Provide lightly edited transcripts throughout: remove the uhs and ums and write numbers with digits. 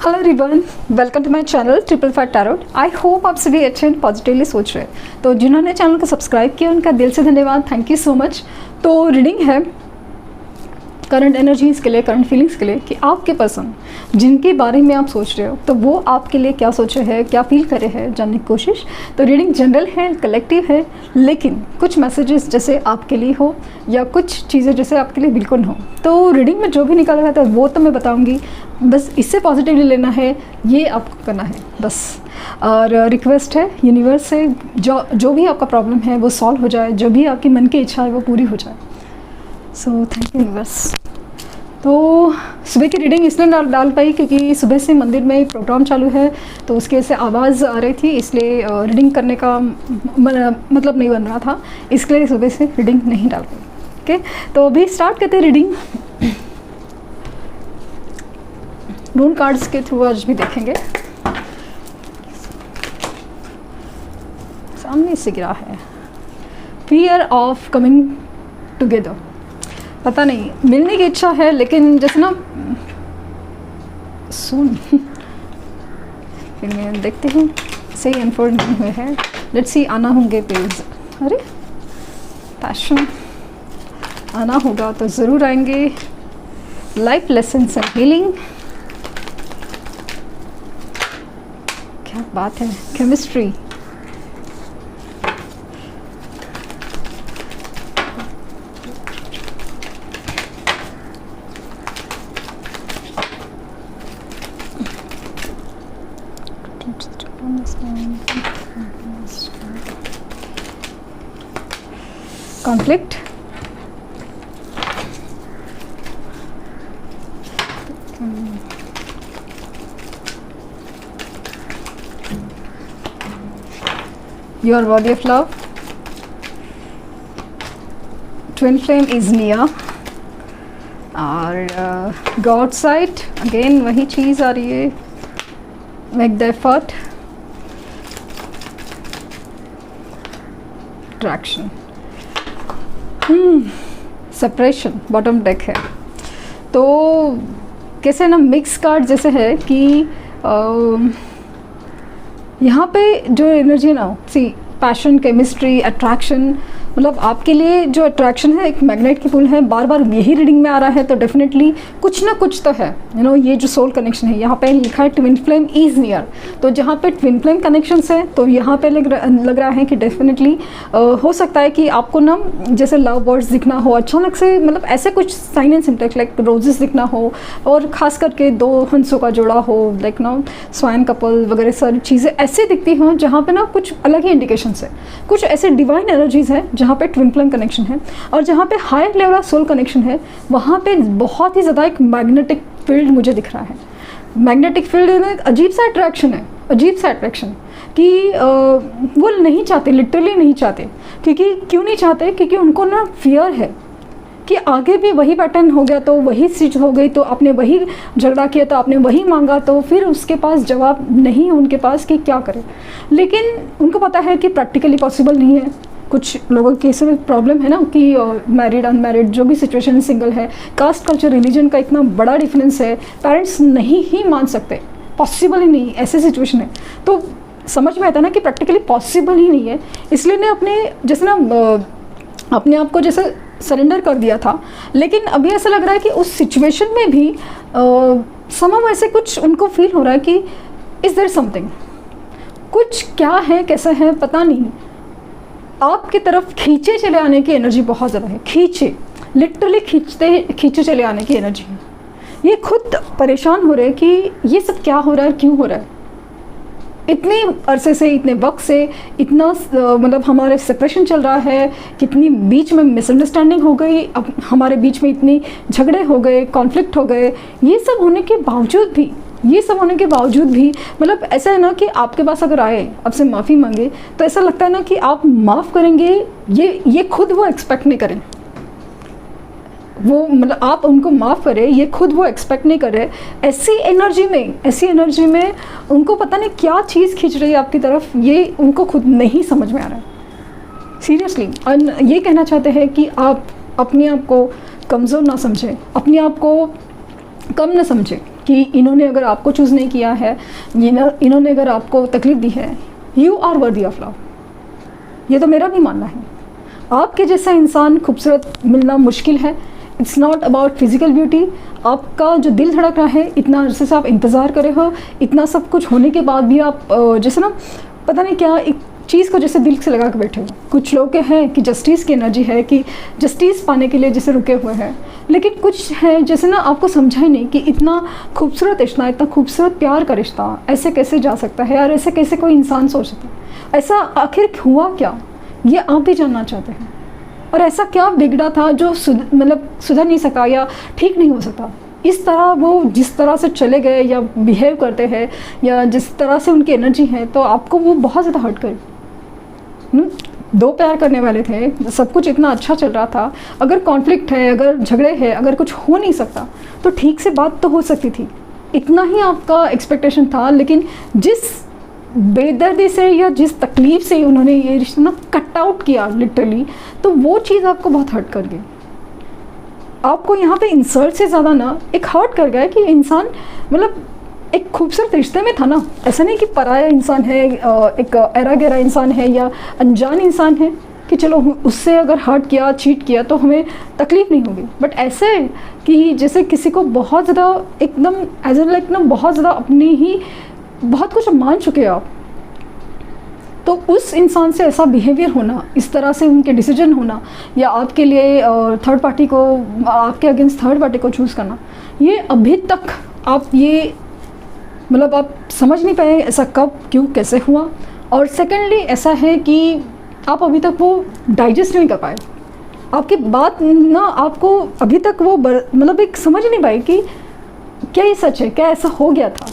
Hello everyone, welcome to my channel triple five tarot. I hope आप सभी अच्छे and positively सोच रहे हैं। तो जिन्होंने चैनल को सब्सक्राइब किया उनका दिल से धन्यवाद, थैंक यू सो मच। तो रीडिंग है करंट एनर्जीज़ के लिए, करंट फीलिंग्स के लिए कि आपके पर्सन जिनके बारे में आप सोच रहे हो तो वो आपके लिए क्या सोचे है, क्या फील करे है, जानने की कोशिश। तो रीडिंग जनरल है, कलेक्टिव है, लेकिन कुछ मैसेजेस जैसे आपके लिए हो या कुछ चीज़ें जैसे आपके लिए बिल्कुल हो। तो रीडिंग में जो भी निकल रहा था वो तो मैं बताऊंगी, बस इससे पॉजिटिवली लेना है, ये आपको करना है बस। और रिक्वेस्ट है यूनिवर्स से जो भी आपका प्रॉब्लम है वो सॉल्व हो जाए, जो भी आपकी मन की इच्छा है वो पूरी हो जाए। So thank you universe. तो सुबह की रीडिंग इसलिए डाल पाई क्योंकि सुबह से मंदिर में प्रोग्राम चालू है, तो उसकी वजह से आवाज़ आ रही थी, इसलिए रीडिंग करने का मतलब नहीं बन रहा था, इसलिए सुबह से रीडिंग नहीं डाल पाई। ओके, तो अभी स्टार्ट करते हैं रीडिंग। रून कार्ड्स के थ्रू आज भी देखेंगे। सामने से गिरा है फियर ऑफ कमिंग टुगेदर। पता नहीं, मिलने की इच्छा है लेकिन जैसे ना सुन फिर मैं देखते हैं सही अनफोल्ड नहीं हुए हैं। लेट्स सी, आना होंगे पेज। अरे पैशन आना होगा तो ज़रूर आएंगे। लाइफ लेसन्स एंड हीलिंग, क्या बात है। Chemistry, conflict, you are worthy of love, twin flame is near, और God side again वही चीज़ आ रही है, make the effort, attraction, separation bottom deck है। तो कैसे ना मिक्स कार्ड जैसे है कि यहाँ पे जो एनर्जी ना सी पैशन, केमिस्ट्री, अट्रैक्शन, मतलब आपके लिए जो अट्रैक्शन है एक मैग्नेट की पुल है, बार बार यही रीडिंग में आ रहा है, तो डेफिनेटली कुछ ना कुछ तो है। ये जो सोल कनेक्शन है, यहाँ पे लिखा है ट्विन फ्लेम इज़ नियर। तो जहाँ पे ट्विन फ्लेम कनेक्शंस है तो यहाँ पे लग रहा है कि डेफिनेटली हो सकता है कि आपको ना जैसे लव बर्ड्स दिखना हो अचानक से, मतलब ऐसे कुछ sign and symptoms like roses दिखना हो, और ख़ास करके दो हंसों का जोड़ा हो, लाइक स्वाइन कपल वगैरह सारी चीज़ें ऐसे दिखती हों जहाँ पे ना कुछ अलग ही इंडिकेशंस है। कुछ ऐसे डिवाइन एनर्जीज़ है जहाँ पे ट्विन फ्लेम कनेक्शन है, और जहाँ पे higher level of soul connection है वहाँ पे बहुत ही ज़्यादा एक मैग्नेटिक फील्ड मुझे दिख रहा है। मैग्नेटिक फील्ड में अजीब सा अट्रैक्शन है, अजीब सा अट्रैक्शन कि वो नहीं चाहते, लिटरली नहीं चाहते। क्यों नहीं चाहते? क्योंकि उनको ना फियर है कि आगे भी वही पैटर्न हो गया तो वही चीज़ हो गई, तो आपने वही झगड़ा किया तो आपने वही मांगा, तो फिर उसके पास जवाब नहीं है उनके पास कि क्या करें। लेकिन उनको पता है कि प्रैक्टिकली पॉसिबल नहीं है। कुछ लोगों के केस में प्रॉब्लम है ना कि मैरिड अनमैरिड जो भी सिचुएशन सिंगल है, कास्ट कल्चर रिलीजन का इतना बड़ा डिफरेंस है, पेरेंट्स नहीं ही मान सकते, पॉसिबल ही नहीं, ऐसे सिचुएशन है। तो समझ में आता है ना कि प्रैक्टिकली पॉसिबल ही नहीं है, इसलिए ने अपने जैसे ना अपने आप को जैसे सरेंडर कर दिया था। लेकिन अभी ऐसा लग रहा है कि उस सिचुएशन में भी समहाउ ऐसे कुछ उनको फील हो रहा है कि इज़ देयर समथिंग, कुछ क्या है, कैसा है पता नहीं। आपकी तरफ खींचे चले आने की एनर्जी बहुत ज़्यादा है, खींचे, लिटरली खींचे चले आने की एनर्जी है। ये खुद परेशान हो रहे हैं कि ये सब क्या हो रहा है, क्यों हो रहा है। इतने अरसे से, इतने वक्त से इतना मतलब हमारे सेपरेशन चल रहा है, कितनी बीच में मिसअंडरस्टैंडिंग हो गई, अब हमारे बीच में इतनी झगड़े हो गए, कॉन्फ्लिक्ट हो गए, ये सब होने के बावजूद भी मतलब ऐसा है ना कि आपके पास अगर आए, आपसे माफ़ी मांगे, तो ऐसा लगता है ना कि आप माफ़ करेंगे, ये खुद वो एक्सपेक्ट नहीं करें। वो मतलब आप उनको माफ़ करें, ये खुद वो एक्सपेक्ट नहीं कर रहे। ऐसी एनर्जी में उनको पता नहीं क्या चीज़ खींच रही है आपकी तरफ, ये उनको खुद नहीं समझ में आ रहा है सीरियसली। और ये कहना चाहते हैं कि आप अपने आप को कमज़ोर ना समझें, अपने आप को कम ना समझें, कि इन्होंने अगर आपको चूज़ नहीं किया है, इन्होंने अगर आपको तकलीफ़ दी है, you are worthy of love. ये तो मेरा भी मानना है। आपके जैसा इंसान खूबसूरत मिलना मुश्किल है। It's not about physical beauty. आपका जो दिल धड़क रहा है, इतना अरसे से आप इंतज़ार कर रहे हो, इतना सब कुछ होने के बाद भी आप जैसे ना पता नहीं क्या एक चीज़ को जैसे दिल से लगा के बैठे हो। कुछ लोग के हैं कि जस्टिस की एनर्जी है, कि जस्टिस पाने के लिए जैसे रुके हुए हैं, लेकिन कुछ है जैसे ना आपको समझा ही नहीं कि इतना खूबसूरत रिश्ता, इतना खूबसूरत प्यार का रिश्ता ऐसे कैसे जा सकता है यार, ऐसे कैसे कोई इंसान सोच सकता है, ऐसा आखिर हुआ क्या, ये आप भी जानना चाहते हैं। और ऐसा क्या बिगड़ा था जो मतलब सुधर नहीं सका या ठीक नहीं हो सकता। इस तरह वो जिस तरह से चले गए या बिहेव करते हैं या जिस तरह से उनकी एनर्जी है, तो आपको वो बहुत ज़्यादा हर्ट करे। दो प्यार करने वाले थे, सब कुछ इतना अच्छा चल रहा था, अगर कॉन्फ्लिक्ट है, अगर झगड़े हैं, अगर कुछ हो नहीं सकता तो ठीक से बात तो हो सकती थी, इतना ही आपका एक्सपेक्टेशन था। लेकिन जिस बेदर्दी से या जिस तकलीफ़ से उन्होंने ये रिश्ता ना कट आउट किया लिटरली, तो वो चीज़ आपको बहुत हर्ट कर गई। आपको यहाँ पे इंसल्ट से ज़्यादा ना एक हर्ट कर गया कि इंसान मतलब एक खूबसूरत रिश्ते में था ना, ऐसा नहीं कि पराया इंसान है, एक एरा गहरा इंसान है या अनजान इंसान है कि चलो उससे अगर हर्ट किया, चीट किया तो हमें तकलीफ़ नहीं होगी। बट ऐसे कि जैसे किसी को बहुत ज़्यादा एकदम एज ए लाइक ना बहुत ज़्यादा अपनी ही बहुत कुछ मान चुके हो आप, तो उस इंसान से ऐसा बिहेवियर होना, इस तरह से उनके डिसीजन होना या आपके लिए थर्ड पार्टी को, आपके अगेंस्ट थर्ड पार्टी को चूज़ करना, ये अभी तक आप ये मतलब आप समझ नहीं पाए ऐसा कब, क्यों, कैसे हुआ। और सेकेंडली ऐसा है कि आप अभी तक वो डाइजेस्ट नहीं कर पाए, आपकी बात ना आपको अभी तक वो मतलब एक समझ नहीं पाई कि क्या ये सच है, क्या ऐसा हो गया था।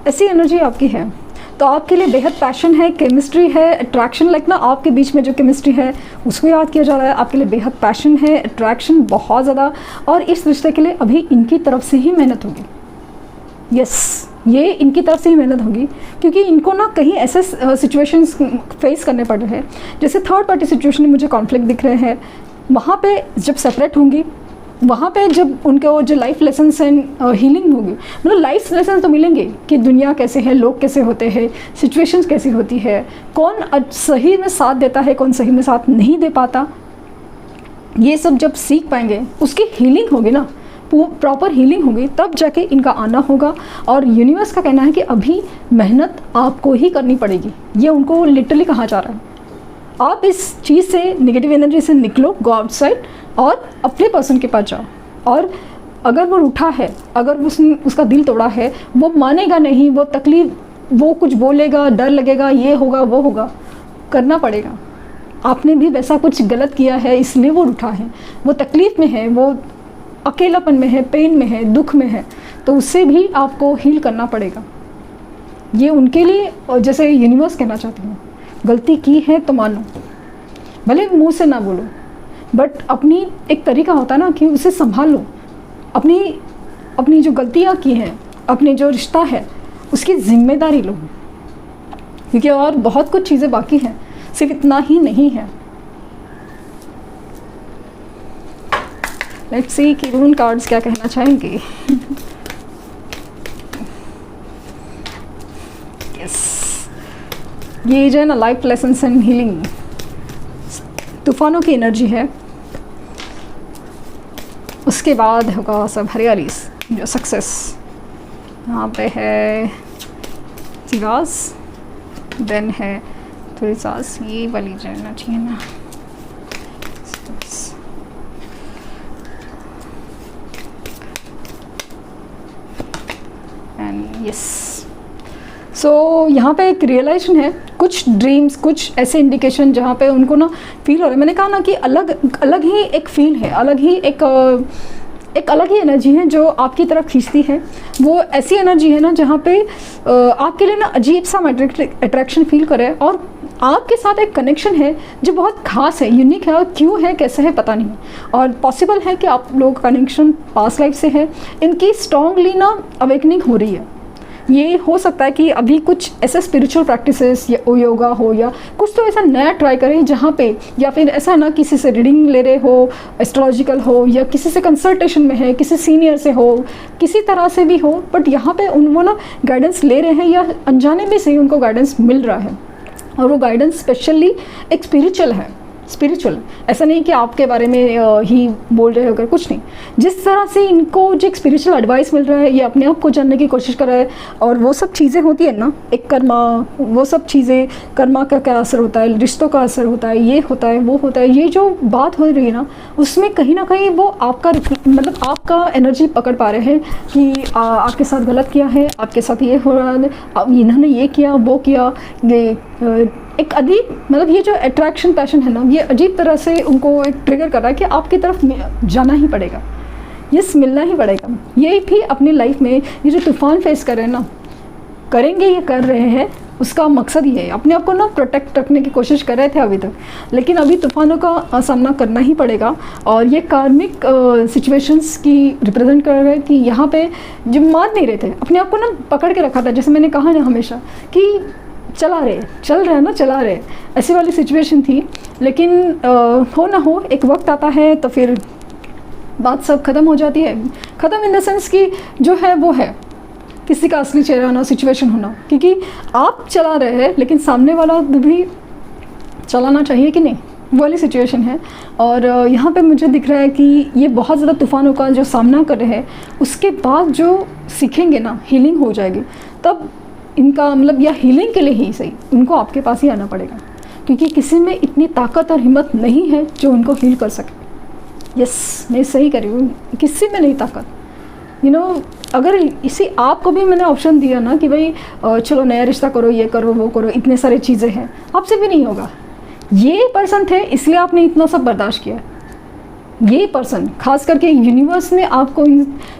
ऐसी एनर्जी आपकी है। तो आपके लिए बेहद पैशन है, केमिस्ट्री है, अट्रैक्शन, लाइक ना आपके बीच में जो केमिस्ट्री है उसको याद किया जा रहा है। आपके लिए बेहद पैशन है, अट्रैक्शन बहुत ज़्यादा, और इस रिश्ते के लिए अभी इनकी तरफ से ही मेहनत होगी। यस, ये इनकी तरफ से ही मेहनत होगी, क्योंकि इनको ना कहीं ऐसे सिचुएशंस फेस करने पड़ रहे हैं, जैसे थर्ड पार्टी सिचुएशन में मुझे कॉन्फ्लिक्ट दिख रहे हैं। वहाँ पे जब सेपरेट होंगी, वहाँ पे जब उनके वो जो लाइफ लेसन्स एंड हीलिंग होगी, मतलब लाइफ लेसन तो मिलेंगे कि दुनिया कैसे है, लोग कैसे होते हैं, सिचुएशंस कैसी होती है, कौन सही में साथ देता है, कौन सही में साथ नहीं दे पाता, ये सब जब सीख पाएंगे, उसकी हीलिंग होगी ना, प्रॉपर हीलिंग होगी, तब जाके इनका आना होगा। और यूनिवर्स का कहना है कि अभी मेहनत आपको ही करनी पड़ेगी, ये उनको लिटरली कहा जा रहा है। आप इस चीज़ से, नेगेटिव एनर्जी से निकलो, गो आउटसाइड और अपने पर्सन के पास जाओ। और अगर वो रूठा है, अगर उसने उसका दिल तोड़ा है, वो मानेगा नहीं, वो तकलीफ, वो कुछ बोलेगा, डर लगेगा, ये होगा वो होगा, करना पड़ेगा। आपने भी वैसा कुछ गलत किया है, इसलिए वो रूठा है, वो तकलीफ़ में है, वो अकेलापन में है, पेन में है, दुख में है, तो उससे भी आपको हील करना पड़ेगा। ये उनके लिए, और जैसे यूनिवर्स कहना चाहती हूँ, गलती की है तो मानो, भले मुंह से ना बोलो, बट अपनी एक तरीका होता है ना कि उसे संभाल लो। अपनी जो गलतियाँ की हैं, अपने जो रिश्ता है उसकी जिम्मेदारी लो, क्योंकि और बहुत कुछ चीज़ें बाकी हैं, सिर्फ इतना ही नहीं है। लेट्स सी कि रून कार्ड्स क्या कहना चाहेंगे। यस, ये जो है ना लाइफ लेसन्स एंड हीलिंग, तूफानों की एनर्जी है। उसके बाद होगा सब हरियाली, जो सक्सेस, यहाँ पे है सिवास, देन है थोड़ी सांस, ये वाली जो एनर्जी है ना, एंड यस। सो यहाँ पे एक रियलाइजेशन है, कुछ ड्रीम्स, कुछ ऐसे इंडिकेशन जहाँ पे उनको ना फील हो रहा है। मैंने कहा ना कि अलग ही एक फील है, अलग ही एक अलग ही एनर्जी है जो आपकी तरफ खींचती है। वो ऐसी एनर्जी है ना जहाँ पे आपके लिए ना अजीब सा अट्रैक्शन फील करे, और आपके साथ एक कनेक्शन है जो बहुत खास है, यूनिक है, और क्यों है, कैसे है, पता नहीं। और पॉसिबल है कि आप लोग का कनेक्शन पास्ट लाइफ से है। इनकी स्ट्रॉन्गली ना अवेकनिंग हो रही है, ये हो सकता है कि अभी कुछ ऐसे स्पिरिचुअल प्रैक्टिसेस या योगा हो या कुछ तो ऐसा नया ट्राई करें जहाँ पे, या फिर ऐसा ना किसी से रीडिंग ले रहे हो, एस्ट्रोलॉजिकल हो, या किसी से कंसल्टेशन में है, किसी सीनियर से हो, किसी तरह से भी हो, बट यहाँ पे वो ना गाइडेंस ले रहे हैं या अनजाने में से ही उनको गाइडेंस मिल रहा है, और वो गाइडेंस स्पेशली एक स्पिरिचुअल है। स्पिरिचुअल ऐसा नहीं कि आपके बारे में ही बोल रहे होकर, कुछ नहीं। जिस तरह से इनको जो एक स्पिरिचुअल एडवाइस मिल रहा है, ये अपने आप को जानने की कोशिश कर रहा है, और वो सब चीज़ें होती है ना, एक कर्मा, वो सब चीज़ें, कर्मा का क्या असर होता है, रिश्तों का असर होता है, ये होता है, वो होता है, ये जो बात हो रही है ना, उसमें कहीं ना कहीं वो आपका मतलब आपका एनर्जी पकड़ पा रहे हैं कि आपके साथ गलत किया है, आपके साथ ये हो रहा है, इन्होंने ये किया, वो किया, ये एक अजीब, मतलब ये जो अट्रैक्शन पैशन है ना, ये अजीब तरह से उनको एक ट्रिगर कर रहा है कि आपकी तरफ जाना ही पड़ेगा, यस, मिलना ही पड़ेगा। ये भी अपनी लाइफ में ये जो तूफान फेस कर रहे हैं ना, करेंगे, ये कर रहे हैं, उसका मकसद ही है, अपने आप को ना प्रोटेक्ट रखने की कोशिश कर रहे थे अभी तक, लेकिन अभी तूफानों का सामना करना ही पड़ेगा। और ये कार्मिक सिचुएशंस की रिप्रेजेंट कर रहे हैं कि यहाँ पे जो मान नहीं रहे थे, अपने आप को ना पकड़ के रखा था, जैसे मैंने कहा ना हमेशा कि चल रहे, ऐसी वाली सिचुएशन थी। लेकिन हो ना हो, एक वक्त आता है तो फिर बात सब ख़त्म हो जाती है। ख़त्म इन द सेंस कि जो है वो है, किसी का असली चेहरा ना, सिचुएशन होना, क्योंकि आप चला रहे हैं लेकिन सामने वाला भी चलाना चाहिए कि नहीं, वो वाली सिचुएशन है। और यहाँ पे मुझे दिख रहा है कि ये बहुत ज़्यादा तूफ़ानों का जो सामना कर रहे हैं, उसके बाद जो सीखेंगे ना, हीलिंग हो जाएगी, तब इनका मतलब, या हीलिंग के लिए ही सही, उनको आपके पास ही आना पड़ेगा, क्योंकि किसी में इतनी ताकत और हिम्मत नहीं है जो उनको हील कर सके। यस, मैं सही कर रही हूँ, किसी में नहीं ताकत। अगर इसी आपको भी मैंने ऑप्शन दिया ना कि भाई चलो नया रिश्ता करो, ये करो, वो करो, इतने सारे चीज़ें हैं, आपसे भी नहीं होगा। ये पर्सन थे इसलिए आपने इतना सब बर्दाश्त किया। ये पर्सन, खास करके यूनिवर्स ने आपको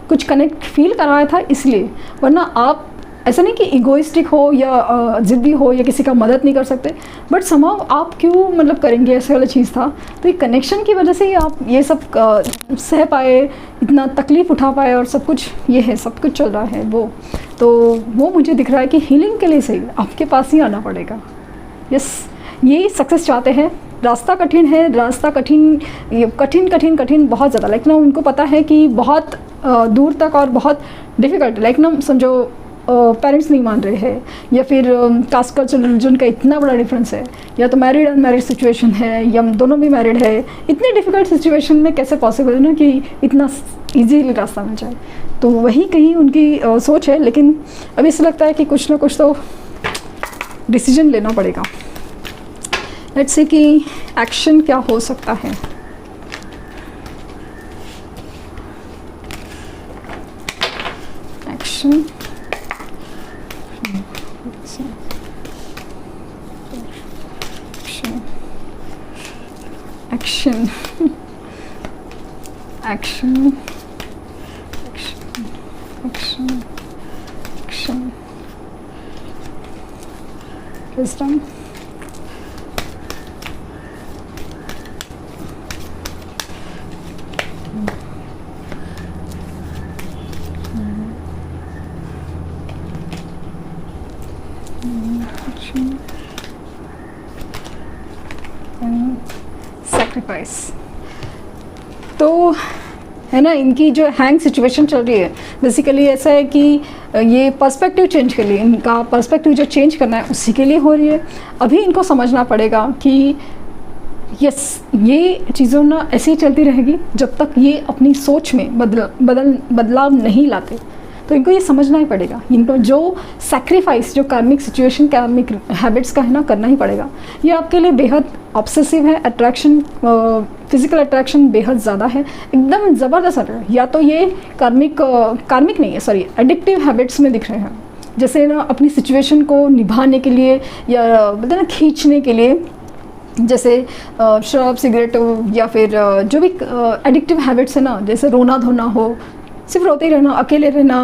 कुछ कनेक्ट फील कराया था इसलिए, वरना आप ऐसा नहीं कि इगोइस्टिक हो या ज़िद्दी हो या किसी का मदद नहीं कर सकते, बट समाव आप क्यों मतलब करेंगे, ऐसे वाला चीज़ था। तो ये कनेक्शन की वजह से ही आप ये सब सह पाए, इतना तकलीफ़ उठा पाए, और सब कुछ ये है, सब कुछ चल रहा है वो मुझे दिख रहा है कि हीलिंग के लिए सही आपके पास ही आना पड़ेगा। यस, ये सक्सेस चाहते हैं। रास्ता कठिन है, रास्ता कठिन बहुत ज़्यादा, लाइक ना उनको पता है कि बहुत दूर तक और बहुत डिफ़िकल्ट, लाइक ना समझो पेरेंट्स नहीं मान रहे हैं, या फिर कास्ट कल्चर रिलीजन का इतना बड़ा डिफरेंस है, या तो मैरिड अनमैरिड सिचुएशन है, या दोनों भी मैरिड है। इतनी डिफ़िकल्ट सिचुएशन में कैसे पॉसिबल है ना कि इतना इजीली रास्ता मिल जाए। तो वही कहीं उनकी सोच है, लेकिन अभी ऐसा लगता है कि कुछ ना कुछ तो डिसीजन लेना पड़ेगा। लेट्स से कि एक्शन क्या हो सकता है। Action, action action action action action wisdom, sacrifice. तो है ना, इनकी जो हैंग सिचुएशन चल रही है, बेसिकली ऐसा है कि ये पर्सपेक्टिव चेंज के लिए, इनका पर्सपेक्टिव जो चेंज करना है उसी के लिए हो रही है। अभी इनको समझना पड़ेगा कि यस, ये चीज़ों ना ऐसे ही चलती रहेगी जब तक ये अपनी सोच में बदलाव नहीं लाते। तो इनको ये समझना ही पड़ेगा, इनको जो सैक्रिफाइस, जो कार्मिक सिचुएशन, कार्मिक हैबिट्स का है ना, करना ही पड़ेगा। ये आपके लिए बेहद ऑब्सेसिव है, अट्रैक्शन, फिजिकल अट्रैक्शन बेहद ज़्यादा है, एकदम ज़बरदस्त है। या तो ये कार्मिक नहीं है, सॉरी, एडिक्टिव हैबिट्स में दिख रहे हैं, जैसे ना अपनी सिचुएशन को निभाने के लिए या बोलते ना खींचने के लिए, जैसे शराब, सिगरेट, या फिर जो भी एडिक्टिव हैबिट्स है ना, जैसे रोना धोना हो, सिर्फ रोते ही रहना, अकेले रहना,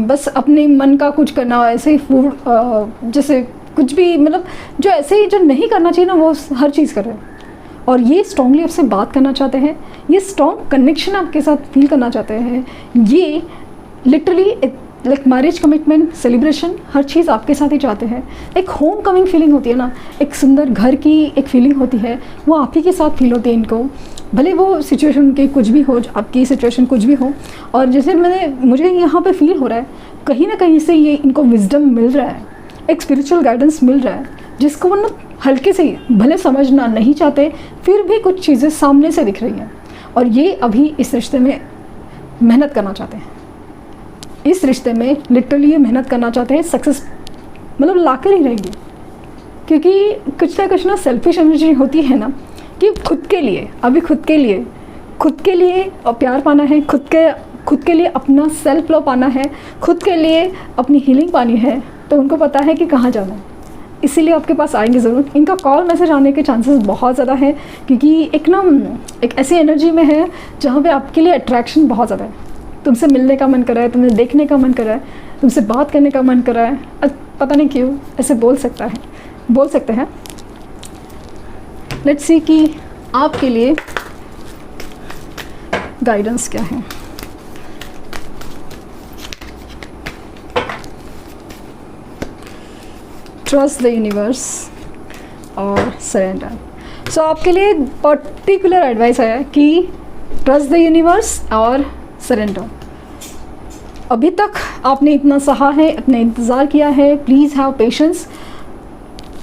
बस अपने मन का कुछ करना, ऐसे ही फूड, जैसे कुछ भी, मतलब जो ऐसे ही जो नहीं करना चाहिए ना, वो हर चीज़ कर रहे हैं। और ये स्ट्रांगली आपसे बात करना चाहते हैं, ये स्ट्रॉन्ग कनेक्शन आपके साथ फील करना चाहते हैं। ये literally like marriage, commitment, celebration, हर चीज़ आपके साथ ही चाहते हैं। एक होम कमिंग फीलिंग होती है ना, एक सुंदर घर की एक फीलिंग होती है, वो आप ही के साथ फील होती है इनको, भले वो सिचुएशन उनकी कुछ भी हो, आपकी सिचुएशन कुछ भी हो। और जैसे मुझे यहाँ पे फील हो रहा है कहीं ना कहीं से ये इनको विजडम मिल रहा है, एक स्पिरिचुअल गाइडेंस मिल रहा है, जिसको वो ना हल्के से भले समझना नहीं चाहते, फिर भी कुछ चीज़ें सामने से दिख रही हैं और ये अभी इस रिश्ते में मेहनत करना चाहते हैं। इस रिश्ते में लिटरली ये मेहनत करना चाहते हैं, सक्सेस मतलब ला कर ही रहेंगे, क्योंकि कुछ ना सेल्फिश एनर्जी होती है ना कि खुद के लिए, अभी खुद के लिए और प्यार पाना है, खुद के लिए अपना सेल्फ लव पाना है, खुद के लिए अपनी हीलिंग पानी है, तो उनको पता है कि कहाँ जाना है, इसीलिए आपके पास आएंगे ज़रूर। इनका कॉल मैसेज आने के चांसेस बहुत ज़्यादा है, क्योंकि एक ऐसी एनर्जी में है जहाँ पे आपके लिए अट्रैक्शन बहुत ज़्यादा है। तुमसे मिलने का मन कर रहा है, तुम्हें देखने का मन कर रहा है, तुमसे बात करने का मन कर रहा है, पता नहीं क्यों ऐसे बोल सकते हैं। लेट्स सी कि आपके लिए गाइडेंस क्या है। ट्रस्ट द यूनिवर्स और सरेंडर। सो आपके लिए पर्टिकुलर एडवाइस है कि ट्रस्ट द यूनिवर्स और सरेंडर। अभी तक आपने इतना सहा है, अपने इंतज़ार किया है, प्लीज़ हैव पेशेंस।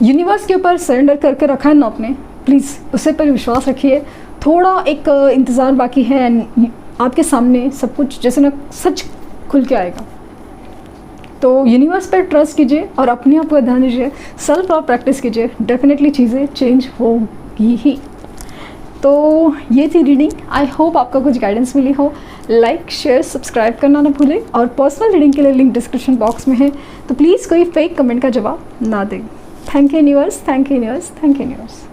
यूनिवर्स के ऊपर सरेंडर करके रखा है ना आपने, प्लीज़ उसे पर विश्वास रखिए। थोड़ा एक इंतज़ार बाकी है एंड आपके सामने सब कुछ जैसे ना सच खुल के आएगा। तो यूनिवर्स पर ट्रस्ट कीजिए और अपने आप को ध्यान दीजिए, सेल्फ लव प्रैक्टिस कीजिए, डेफिनेटली चीज़ें चेंज होगी ही। तो ये थी रीडिंग, आई होप आपको कुछ गाइडेंस मिली हो। लाइक, शेयर, सब्सक्राइब करना ना भूलें और पर्सनल रीडिंग के लिए लिंक डिस्क्रिप्शन बॉक्स में है, तो प्लीज़ कोई फेक कमेंट का जवाब ना दें। Thank you universe, thank you universe, thank you universe.